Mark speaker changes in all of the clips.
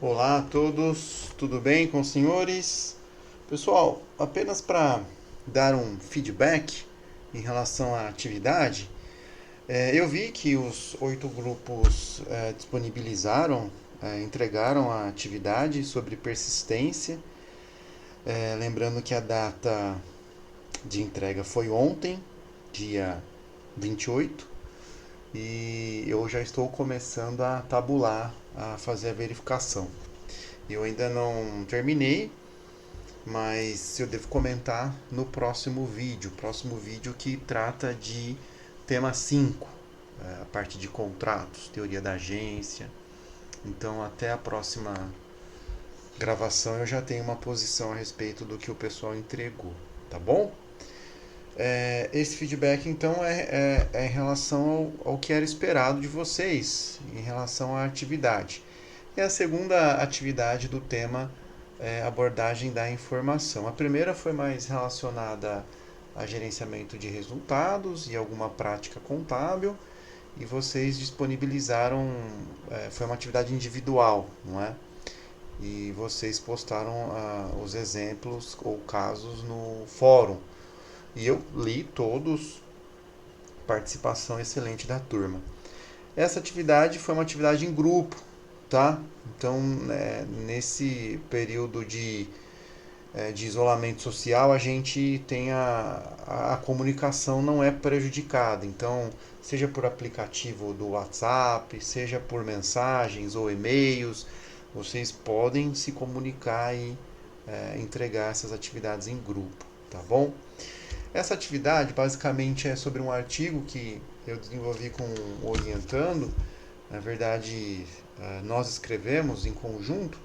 Speaker 1: Olá a todos, tudo bem com os senhores? Pessoal, apenas para dar um feedback em relação à atividade, eu vi que os 8 grupos disponibilizaram, entregaram a atividade sobre persistência, lembrando que a data de entrega foi ontem, dia 28, e eu já estou começando a tabular, a fazer a verificação. Eu ainda não terminei, mas eu devo comentar no próximo vídeo que trata de tema 5, a parte de contratos, teoria da agência. Então, até a próxima gravação eu já tenho uma posição a respeito do que o pessoal entregou, tá bom? Esse feedback então é em relação ao que era esperado de vocês, em relação à atividade. E a segunda atividade do tema é abordagem da informação. A primeira foi mais relacionada a gerenciamento de resultados e alguma prática contábil, e vocês disponibilizaram, foi uma atividade individual, não é? E vocês postaram os exemplos ou casos no fórum. E eu li todos, participação excelente da turma. Essa atividade foi uma atividade em grupo, tá? Então, nesse período de isolamento social, a gente tem a comunicação não é prejudicada. Então, seja por aplicativo do WhatsApp, seja por mensagens ou e-mails, vocês podem se comunicar e entregar essas atividades em grupo, tá bom? Essa atividade basicamente é sobre um artigo que eu desenvolvi com o orientando. Na verdade, nós escrevemos em conjunto,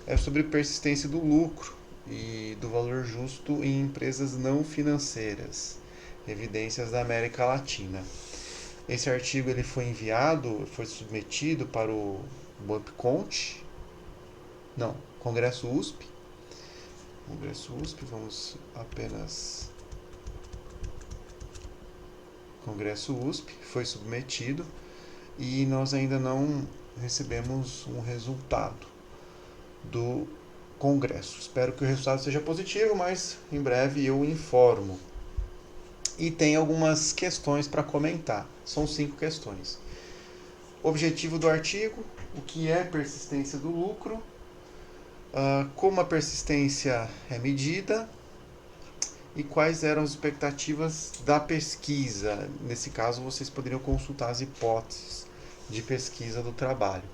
Speaker 1: é sobre persistência do lucro e do valor justo em empresas não financeiras, evidências da América Latina. Esse artigo ele foi enviado, foi submetido para o BumpCont, não, Congresso USP. Congresso USP, vamos apenas Congresso USP, foi submetido e nós ainda não recebemos um resultado do Congresso. Espero que o resultado seja positivo, mas em breve eu informo. E tem algumas questões para comentar. São 5 questões. Objetivo do artigo: o que é persistência do lucro, como a persistência é medida e quais eram as expectativas da pesquisa. Nesse caso, vocês poderiam consultar as hipóteses de pesquisa do trabalho.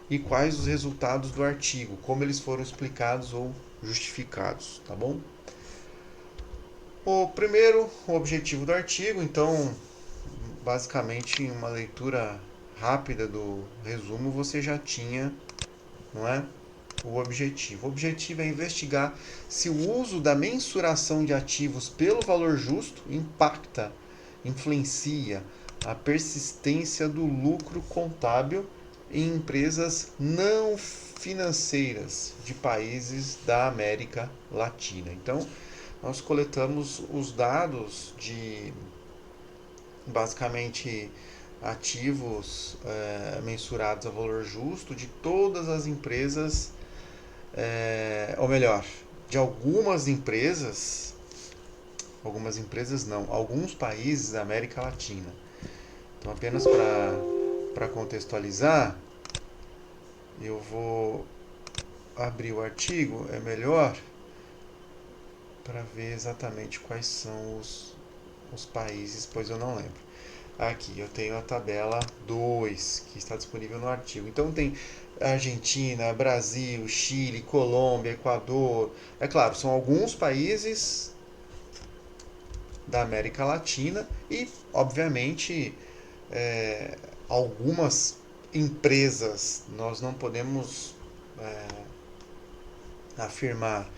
Speaker 1: E quais os resultados do artigo, como eles foram explicados ou justificados, tá bom? O objetivo do artigo, então, basicamente em uma leitura rápida do resumo, você já tinha, não é? O objetivo. O objetivo é investigar se o uso da mensuração de ativos pelo valor justo impacta, influencia a persistência do lucro contábil em empresas não financeiras de países da América Latina. Então, nós coletamos os dados de basicamente ativos mensurados a valor justo de todas as empresas, ou melhor, de algumas empresas não, alguns países da América Latina. Então, apenas para contextualizar, eu vou abrir o artigo, é melhor, para ver exatamente quais são os países, pois eu não lembro. Aqui eu tenho a tabela 2 que está disponível no artigo. Então tem Argentina, Brasil, Chile, Colômbia, Equador. É claro, são alguns países da América Latina e, obviamente, algumas empresas. Nós não podemos afirmar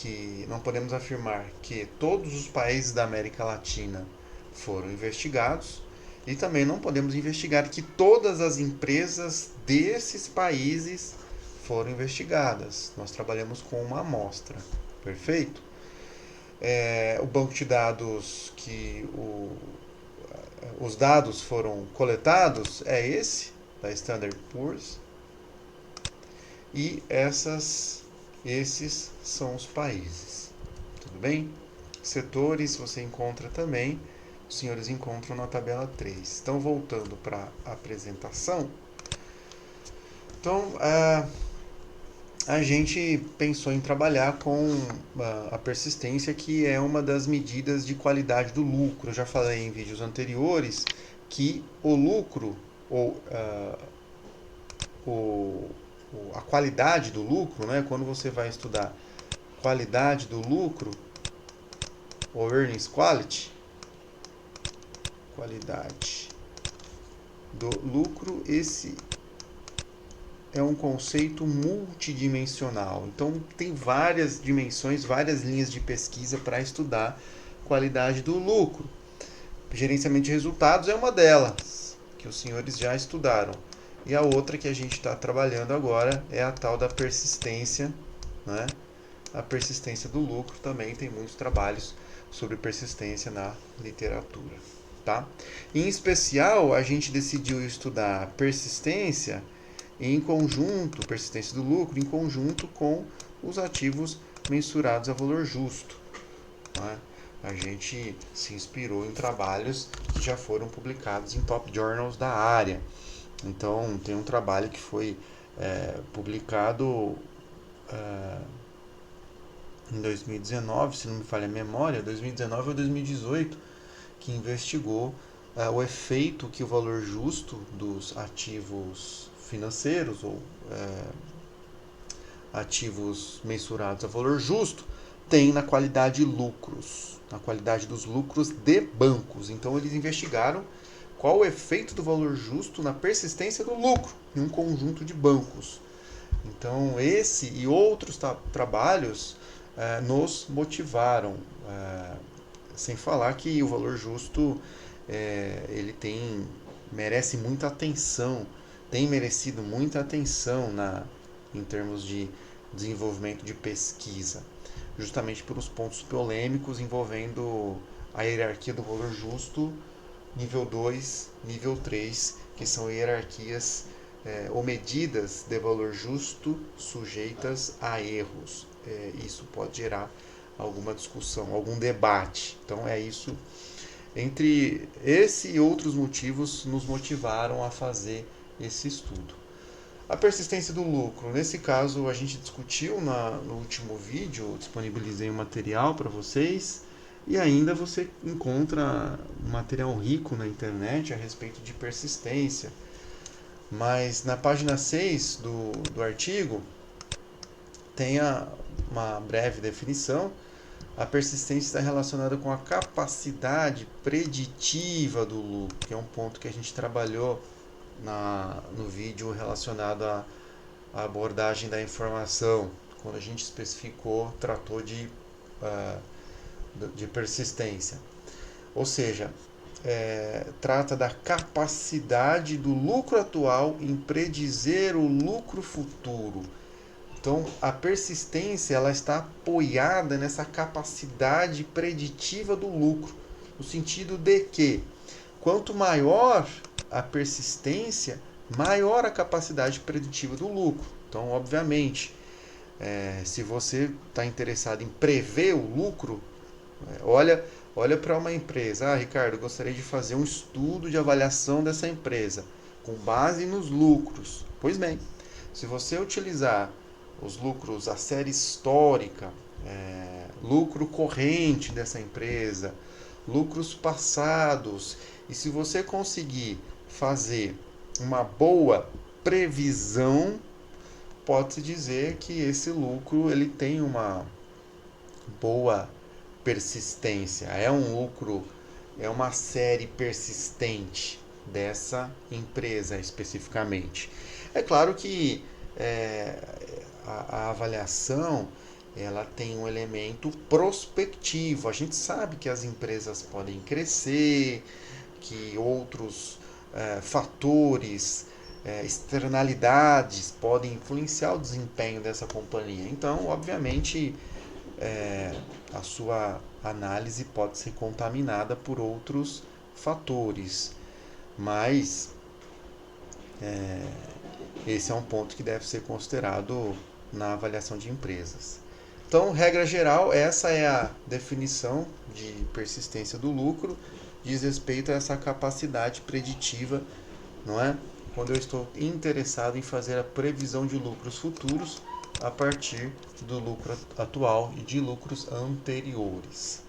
Speaker 1: que todos os países da América Latina foram investigados e também não podemos investigar que todas as empresas desses países foram investigadas. Nós trabalhamos com uma amostra, perfeito? O banco de dados os dados foram coletados é esse da Standard Poor's e esses são os países. Tudo bem? Setores você encontra também, os senhores encontram na tabela 3. Então, voltando para a apresentação. Então, a gente pensou em trabalhar com a persistência, que é uma das medidas de qualidade do lucro. Eu já falei em vídeos anteriores que o lucro, ou a qualidade do lucro, né, quando você vai estudar qualidade do lucro, ou earnings quality, qualidade do lucro, esse é um conceito multidimensional. Então, tem várias dimensões, várias linhas de pesquisa para estudar qualidade do lucro. Gerenciamento de resultados é uma delas, que os senhores já estudaram. E a outra que a gente está trabalhando agora é a tal da persistência, né? A persistência do lucro. Também tem muitos trabalhos sobre persistência na literatura, tá? Em especial, a gente decidiu estudar persistência em conjunto, persistência do lucro, em conjunto com os ativos mensurados a valor justo. Né? A gente se inspirou em trabalhos que já foram publicados em top journals da área. Então, tem um trabalho que foi publicado em 2019, se não me falha a memória, 2019 ou 2018, que investigou o efeito que o valor justo dos ativos financeiros ou ativos mensurados a valor justo tem na qualidade de lucros, na qualidade dos lucros de bancos. Então eles investigaram qual o efeito do valor justo na persistência do lucro em um conjunto de bancos. Então esse e outros trabalhos nos motivaram, sem falar que o valor justo ele merece muita atenção, tem merecido muita atenção em termos de desenvolvimento de pesquisa, justamente por os pontos polêmicos envolvendo a hierarquia do valor justo, nível 2, nível 3, que são hierarquias ou medidas de valor justo sujeitas a erros. Isso pode gerar alguma discussão, algum debate. Então é isso. Entre esse e outros motivos nos motivaram a fazer esse estudo. A persistência do lucro, nesse caso a gente discutiu no último vídeo, disponibilizei um material para vocês e ainda você encontra material rico na internet a respeito de persistência. Mas na página 6 do artigo tem uma breve definição. A persistência está relacionada com a capacidade preditiva do lucro, que é um ponto que a gente trabalhou no vídeo relacionado à abordagem da informação, quando a gente tratou de persistência. Ou seja, trata da capacidade do lucro atual em predizer o lucro futuro. Então, a persistência ela está apoiada nessa capacidade preditiva do lucro, no sentido de que quanto maior a persistência, maior a capacidade preditiva do lucro. Então, obviamente, se você está interessado em prever o lucro, olha para uma empresa. Ricardo, gostaria de fazer um estudo de avaliação dessa empresa com base nos lucros. Pois bem, se você utilizar os lucros, a série histórica, lucro corrente dessa empresa, lucros passados, e se você conseguir fazer uma boa previsão, pode-se dizer que esse lucro ele tem uma boa persistência. É um lucro, é uma série persistente dessa empresa especificamente. É claro que a avaliação ela tem um elemento prospectivo. A gente sabe que as empresas podem crescer, que outros fatores, externalidades podem influenciar o desempenho dessa companhia. Então, obviamente, a sua análise pode ser contaminada por outros fatores, mas esse é um ponto que deve ser considerado na avaliação de empresas. Então, regra geral, essa é a definição de persistência do lucro, diz respeito a essa capacidade preditiva, não é? Quando eu estou interessado em fazer a previsão de lucros futuros a partir do lucro atual e de lucros anteriores.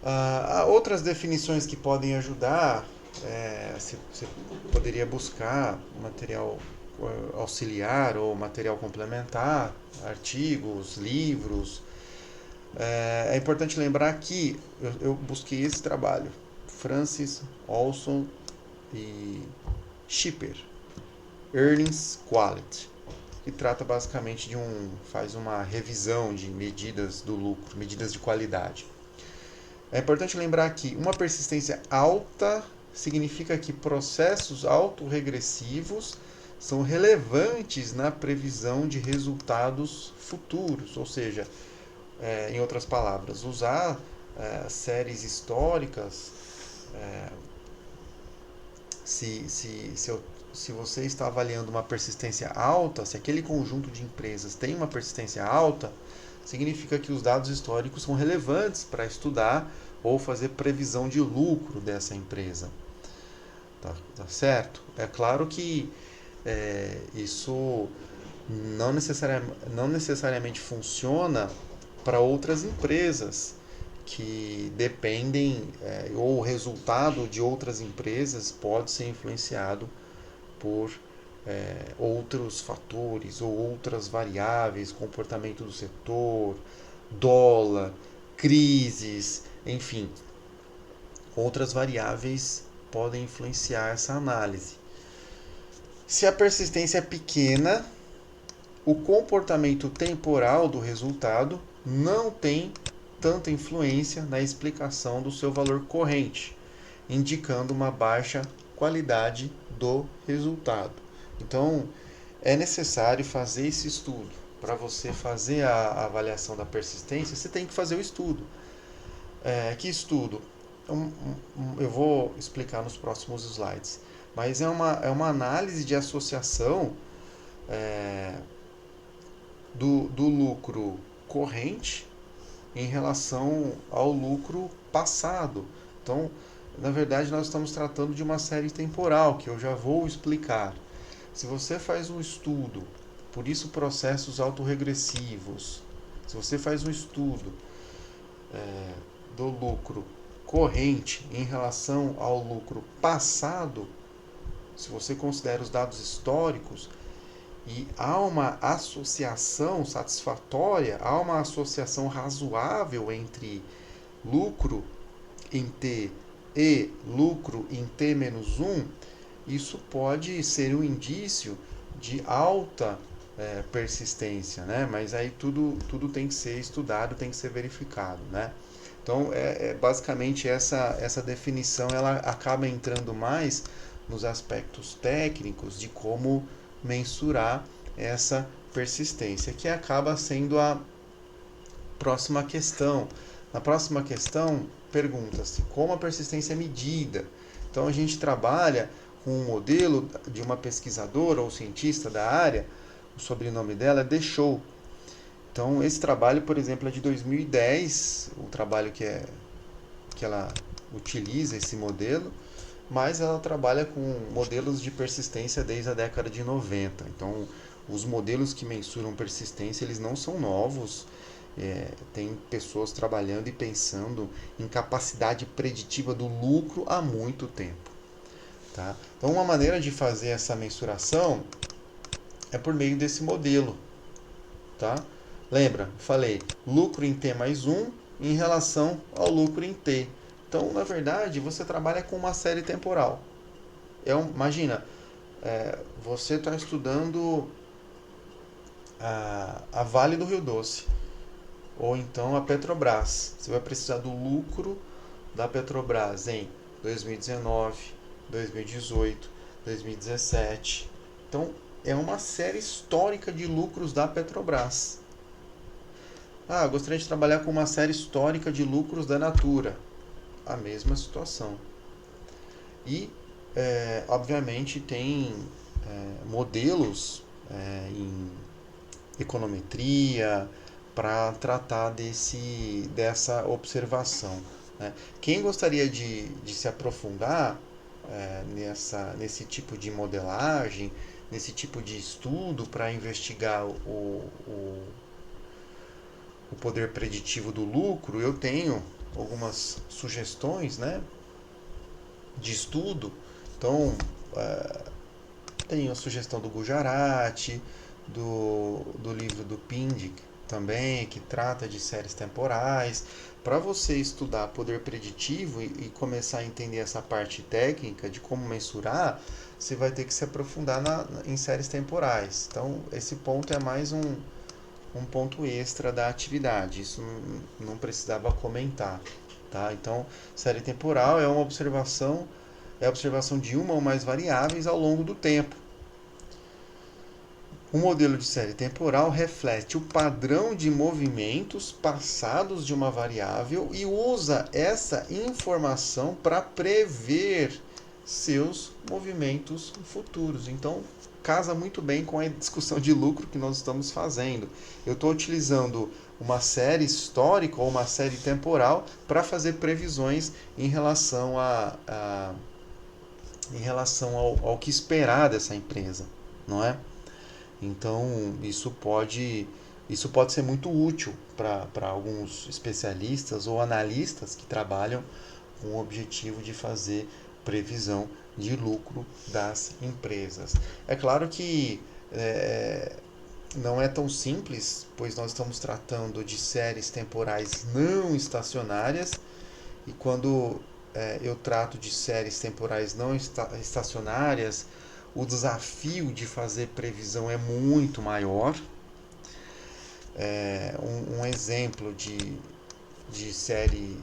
Speaker 1: Há outras definições que podem ajudar. Você poderia buscar material auxiliar ou material complementar, artigos, livros. É importante lembrar que eu busquei esse trabalho, Francis Olson e Schipper, Earnings Quality, que trata basicamente faz uma revisão de medidas do lucro, medidas de qualidade. É importante lembrar que uma persistência alta significa que processos autorregressivos são relevantes na previsão de resultados futuros, ou seja, em outras palavras, usar séries históricas, se você está avaliando uma persistência alta, se aquele conjunto de empresas tem uma persistência alta, significa que os dados históricos são relevantes para estudar ou fazer previsão de lucro dessa empresa. Tá certo? É claro que isso não necessariamente funciona para outras empresas que dependem, ou o resultado de outras empresas pode ser influenciado por outros fatores ou outras variáveis, comportamento do setor, dólar, crises, enfim, outras variáveis podem influenciar essa análise. Se a persistência é pequena, o comportamento temporal do resultado não tem tanta influência na explicação do seu valor corrente, indicando uma baixa qualidade do resultado. Então, é necessário fazer esse estudo. Para você fazer a avaliação da persistência, você tem que fazer o estudo. Que estudo? Eu vou explicar nos próximos slides. Mas é uma análise de associação do lucro corrente em relação ao lucro passado. Então, na verdade, nós estamos tratando de uma série temporal, que eu já vou explicar. Se você faz um estudo, por isso processos autorregressivos, se você faz um estudo do lucro corrente em relação ao lucro passado, se você considera os dados históricos, e há uma associação satisfatória, há uma associação razoável entre lucro em T e lucro em T menos 1, isso pode ser um indício de alta persistência, né? Mas aí tudo tem que ser estudado, tem que ser verificado, né? Então, basicamente essa definição ela acaba entrando mais nos aspectos técnicos de como mensurar essa persistência, que acaba sendo a próxima questão. Na próxima questão, pergunta-se como a persistência é medida. Então, a gente trabalha com um modelo de uma pesquisadora ou cientista da área, o sobrenome dela é Deschaux. Então, esse trabalho, por exemplo, é de 2010, o trabalho que ela utiliza esse modelo, mas ela trabalha com modelos de persistência desde a década de 90. Então, os modelos que mensuram persistência, eles não são novos. Tem pessoas trabalhando e pensando em capacidade preditiva do lucro há muito tempo. Tá? Então, uma maneira de fazer essa mensuração é por meio desse modelo. Tá? Lembra, falei, lucro em T mais 1 em relação ao lucro em T. Então, na verdade, você trabalha com uma série temporal. Imagina, você está estudando a Vale do Rio Doce, ou então a Petrobras. Você vai precisar do lucro da Petrobras em 2019, 2018, 2017. Então, é uma série histórica de lucros da Petrobras. Gostaria de trabalhar com uma série histórica de lucros da Natura. A mesma situação. E, obviamente, tem modelos em econometria para tratar dessa observação, né? Quem gostaria de se aprofundar nesse tipo de modelagem, nesse tipo de estudo para investigar o poder preditivo do lucro, eu tenho algumas sugestões, né, de estudo. Então, tem a sugestão do Gujarati, do livro do Pindyck também, que trata de séries temporais. Para você estudar poder preditivo e começar a entender essa parte técnica de como mensurar, você vai ter que se aprofundar em séries temporais. Então, esse ponto é mais um ponto extra da atividade. Isso não precisava comentar. Tá? Então, série temporal é a observação de uma ou mais variáveis ao longo do tempo. O modelo de série temporal reflete o padrão de movimentos passados de uma variável e usa essa informação para prever seus movimentos futuros. Então, casa muito bem com a discussão de lucro que nós estamos fazendo. Eu estou utilizando uma série histórica ou uma série temporal para fazer previsões em relação ao que esperar dessa empresa, não é? Então, isso pode ser muito útil para alguns especialistas ou analistas que trabalham com o objetivo de fazer previsão de lucro das empresas. É claro que não é tão simples, pois nós estamos tratando de séries temporais não estacionárias, e quando eu trato de séries temporais não estacionárias, o desafio de fazer previsão é muito maior. Um exemplo de série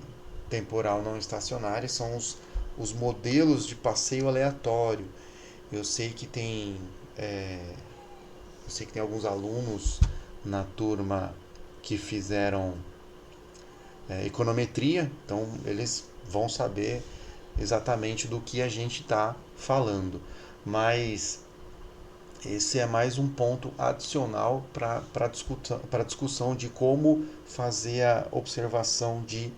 Speaker 1: temporal não estacionária são os modelos de passeio aleatório. Eu sei que tem alguns alunos na turma que fizeram econometria, então eles vão saber exatamente do que a gente está falando. Mas esse é mais um ponto adicional para a discussão de como fazer a observação de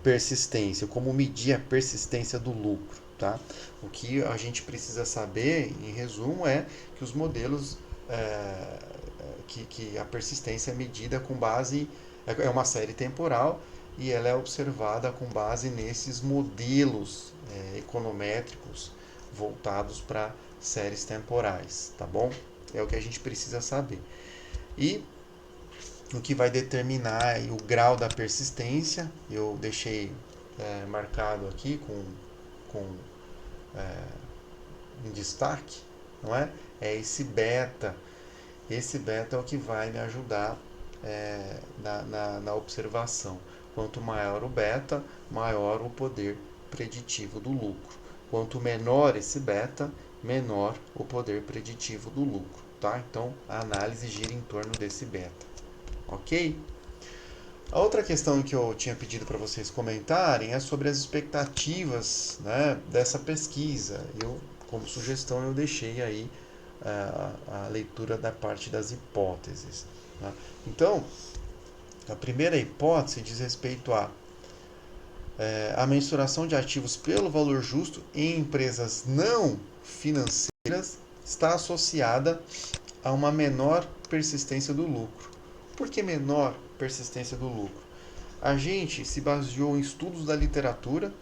Speaker 1: persistência, como medir a persistência do lucro. Tá? O que a gente precisa saber, em resumo, é que os modelos, que a persistência é medida com base, é uma série temporal e ela é observada com base nesses modelos econométricos voltados para séries temporais, tá bom? É o que a gente precisa saber. E o que vai determinar o grau da persistência, eu deixei marcado aqui com em destaque, não é? É esse beta. Esse beta é o que vai me ajudar na observação. Quanto maior o beta, maior o poder preditivo do lucro. Quanto menor esse beta, menor o poder preditivo do lucro. Tá? Então, a análise gira em torno desse beta. Ok? A outra questão que eu tinha pedido para vocês comentarem é sobre as expectativas, né, dessa pesquisa. Como sugestão, eu deixei aí a leitura da parte das hipóteses. Tá? Então, a primeira hipótese diz respeito a mensuração de ativos pelo valor justo em empresas não financeiras está associada a uma menor persistência do lucro. Por que menor persistência do lucro? A gente se baseou em estudos da literatura.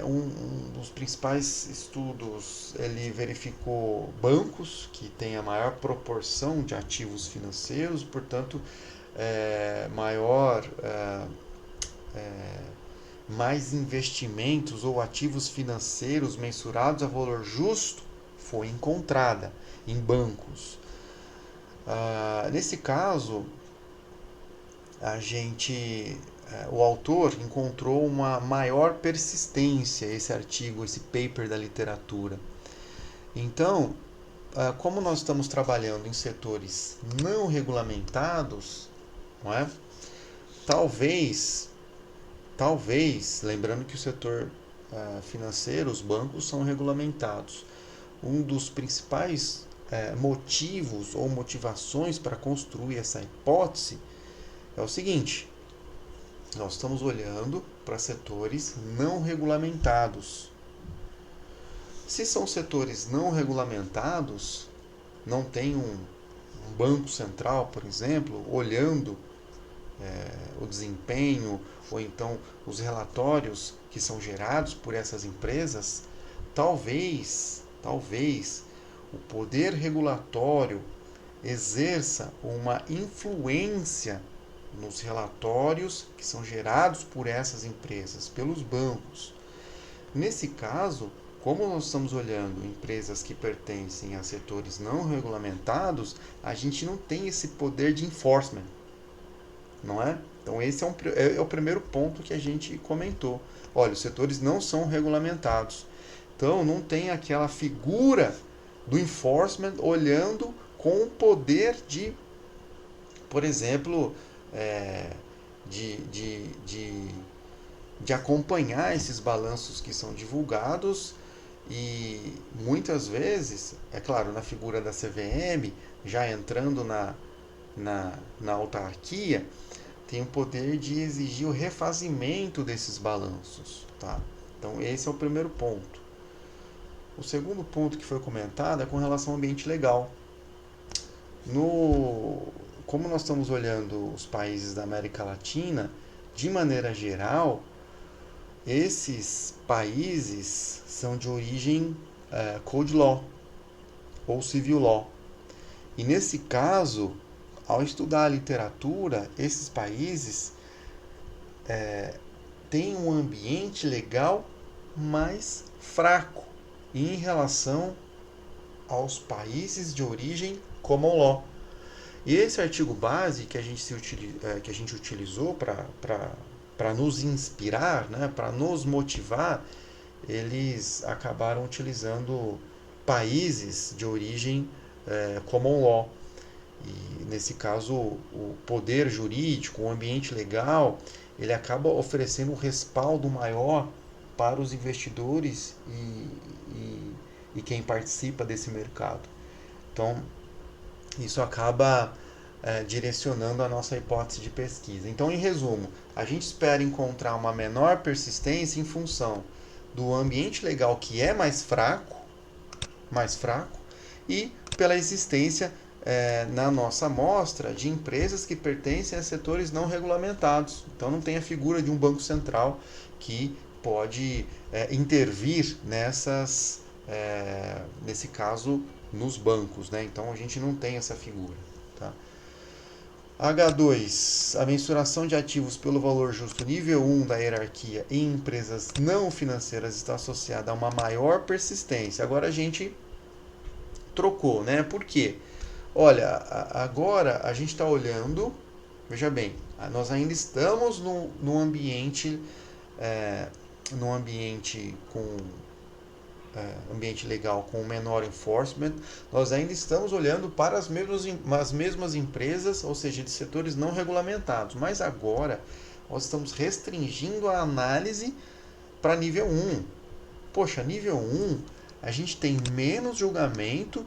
Speaker 1: Um dos principais estudos, ele verificou bancos que têm a maior proporção de ativos financeiros, portanto, mais investimentos ou ativos financeiros mensurados a valor justo foi encontrada em bancos. Nesse caso, o autor encontrou uma maior persistência, esse artigo, esse paper da literatura. Então, como nós estamos trabalhando em setores não regulamentados, não é? Talvez, lembrando que o setor financeiro, os bancos são regulamentados, um dos principais motivos ou motivações para construir essa hipótese é o seguinte: nós estamos olhando para setores não regulamentados. Se são setores não regulamentados, não tem um banco central, por exemplo, olhando o desempenho ou então os relatórios que são gerados por essas empresas, talvez o poder regulatório exerça uma influência nos relatórios que são gerados por essas empresas, pelos bancos. Nesse caso, como nós estamos olhando empresas que pertencem a setores não regulamentados, a gente não tem esse poder de enforcement, não é? Então esse é o primeiro ponto que a gente comentou. Olha, os setores não são regulamentados. Então não tem aquela figura do enforcement olhando com o poder de, por exemplo, de, de, de, de acompanhar esses balanços que são divulgados. E muitas vezes, é claro, na figura da CVM, já entrando na autarquia, tem o poder de exigir o refazimento desses balanços. Tá? Então, esse é o primeiro ponto. O segundo ponto que foi comentado é com relação ao ambiente legal. Como nós estamos olhando os países da América Latina, de maneira geral, esses países são de origem Code Law ou Civil Law. E nesse caso, ao estudar a literatura, esses países têm um ambiente legal mais fraco em relação aos países de origem Common Law. E esse artigo base que a gente utilizou para nos inspirar, né, para nos motivar, eles acabaram utilizando países de origem Common Law. E nesse caso, o poder jurídico, o ambiente legal, ele acaba oferecendo um respaldo maior para os investidores e quem participa desse mercado. Então, isso acaba direcionando a nossa hipótese de pesquisa. Então, em resumo, a gente espera encontrar uma menor persistência em função do ambiente legal que é mais fraco e pela existência na nossa amostra de empresas que pertencem a setores não regulamentados. Então, não tem a figura de um banco central que pode intervir nesse caso, nos bancos, né? Então a gente não tem essa figura. Tá? H2, a mensuração de ativos pelo valor justo nível 1 da hierarquia em empresas não financeiras está associada a uma maior persistência. Agora a gente trocou, né? Por quê? Olha, agora a gente está olhando, veja bem, nós ainda estamos num ambiente com ambiente legal com menor enforcement, nós ainda estamos olhando para as mesmas empresas, ou seja, de setores não regulamentados. Mas agora nós estamos restringindo a análise para nível 1. Poxa, nível 1 a gente tem menos julgamento,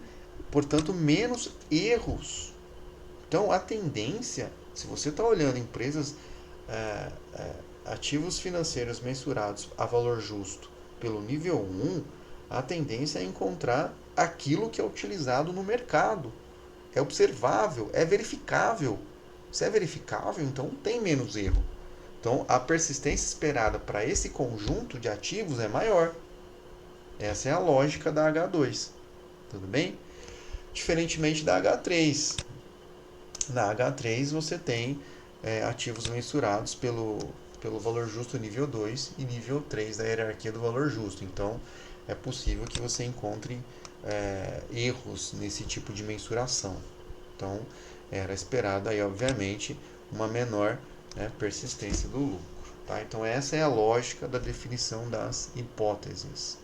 Speaker 1: portanto menos erros. Então a tendência, se você está olhando empresas, ativos financeiros mensurados a valor justo pelo nível 1, a tendência é encontrar aquilo que é utilizado no mercado. É observável, é verificável. Se é verificável, então tem menos erro. Então a persistência esperada para esse conjunto de ativos é maior. Essa é a lógica da H2. Tudo bem? Diferentemente da H3. Na H3 você tem ativos mensurados pelo valor justo nível 2 e nível 3 da hierarquia do valor justo. Então é possível que você encontre erros nesse tipo de mensuração. Então, era esperado aí, obviamente, uma menor persistência do lucro. Tá? Então, essa é a lógica da definição das hipóteses.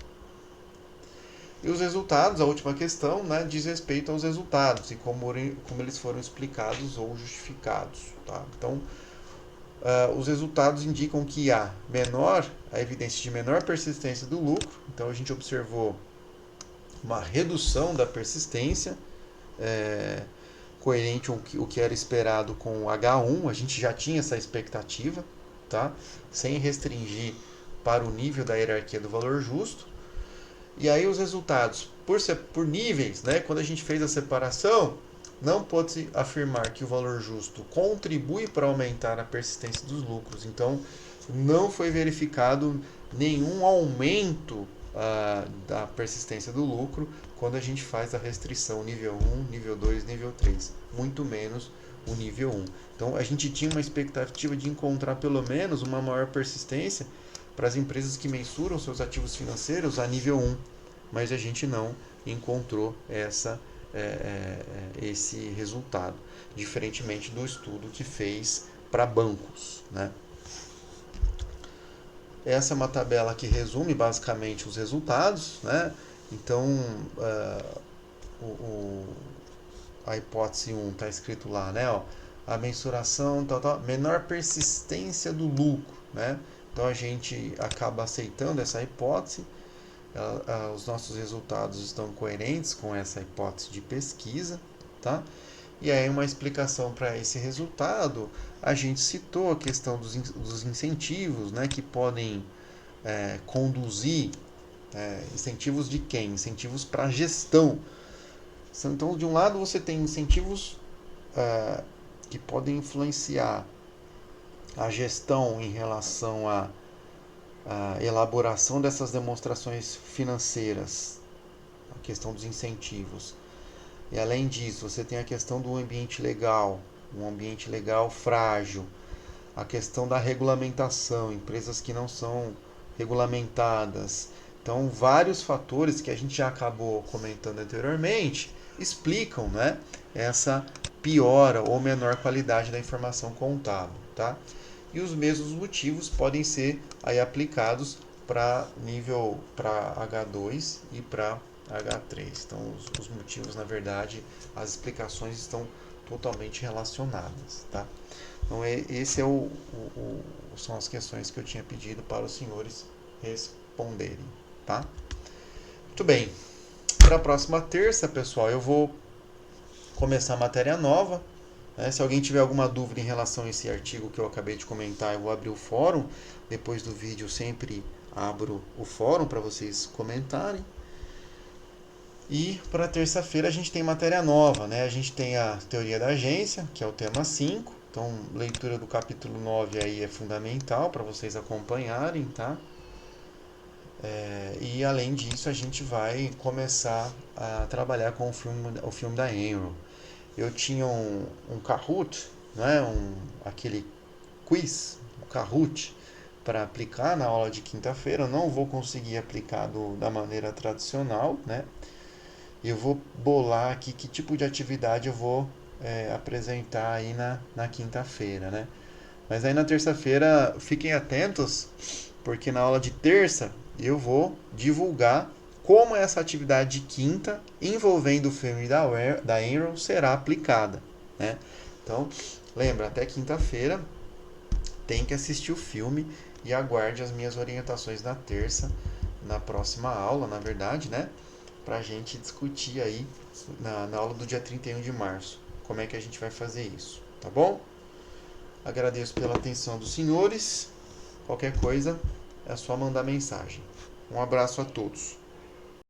Speaker 1: E os resultados, a última questão, né, diz respeito aos resultados e como eles foram explicados ou justificados. Tá? Então, os resultados indicam que há a evidência de menor persistência do lucro. Então a gente observou uma redução da persistência, coerente o que era esperado com o H1, a gente já tinha essa expectativa, tá? Sem restringir para o nível da hierarquia do valor justo. E aí os resultados, por níveis, né? Quando a gente fez a separação, não pode afirmar que o valor justo contribui para aumentar a persistência dos lucros. Então, não foi verificado nenhum aumento da persistência do lucro quando a gente faz a restrição nível 1, nível 2, nível 3. Muito menos o nível 1. Então, a gente tinha uma expectativa de encontrar pelo menos uma maior persistência para as empresas que mensuram seus ativos financeiros a nível 1. Mas a gente não encontrou esse resultado, diferentemente do estudo que fez para bancos, né? Essa é uma tabela que resume basicamente os resultados, né? Então, a hipótese 1 está escrito lá, né? Ó, a mensuração, menor persistência do lucro, né? Então, a gente acaba aceitando essa hipótese. Os nossos resultados estão coerentes com essa hipótese de pesquisa, tá? E aí uma explicação para esse resultado, a gente citou a questão dos incentivos, né, que podem conduzir, incentivos de quem? Incentivos para gestão. Então, de um lado você tem incentivos que podem influenciar a gestão em relação a elaboração dessas demonstrações financeiras, a questão dos incentivos. E além disso, você tem a questão do ambiente legal, um ambiente legal frágil, a questão da regulamentação, empresas que não são regulamentadas. Então, vários fatores que a gente já acabou comentando anteriormente explicam, né, essa piora ou menor qualidade da informação contábil, tá? E os mesmos motivos podem ser aí aplicados para H2 e para H3. Então, os motivos, na verdade, as explicações estão totalmente relacionadas, tá? Então, esse são as questões que eu tinha pedido para os senhores responderem, tá? Muito bem. Para a próxima terça, pessoal, eu vou começar a matéria nova. Se alguém tiver alguma dúvida em relação a esse artigo que eu acabei de comentar, eu vou abrir o fórum. Depois do vídeo, eu sempre abro o fórum para vocês comentarem. E para terça-feira a gente tem matéria nova, né? A gente tem a teoria da agência, que é o tema 5. Então, leitura do capítulo 9 aí é fundamental para vocês acompanharem, tá? E além disso, a gente vai começar a trabalhar com o filme da Enron. Eu tinha um Kahoot, né? Aquele quiz, o Kahoot, para aplicar na aula de quinta-feira. Eu não vou conseguir aplicar da maneira tradicional, né? Eu vou bolar aqui que tipo de atividade eu vou apresentar aí na quinta-feira, né? Mas aí na terça-feira fiquem atentos, porque na aula de terça eu vou divulgar como essa atividade de quinta envolvendo o filme da Enron será aplicada, né? Então, lembra, até quinta-feira tem que assistir o filme e aguarde as minhas orientações na terça, na próxima aula, na verdade, né? Para a gente discutir aí na aula do dia 31 de março, como é que a gente vai fazer isso, tá bom? Agradeço pela atenção dos senhores. Qualquer coisa é só mandar mensagem. Um abraço a todos.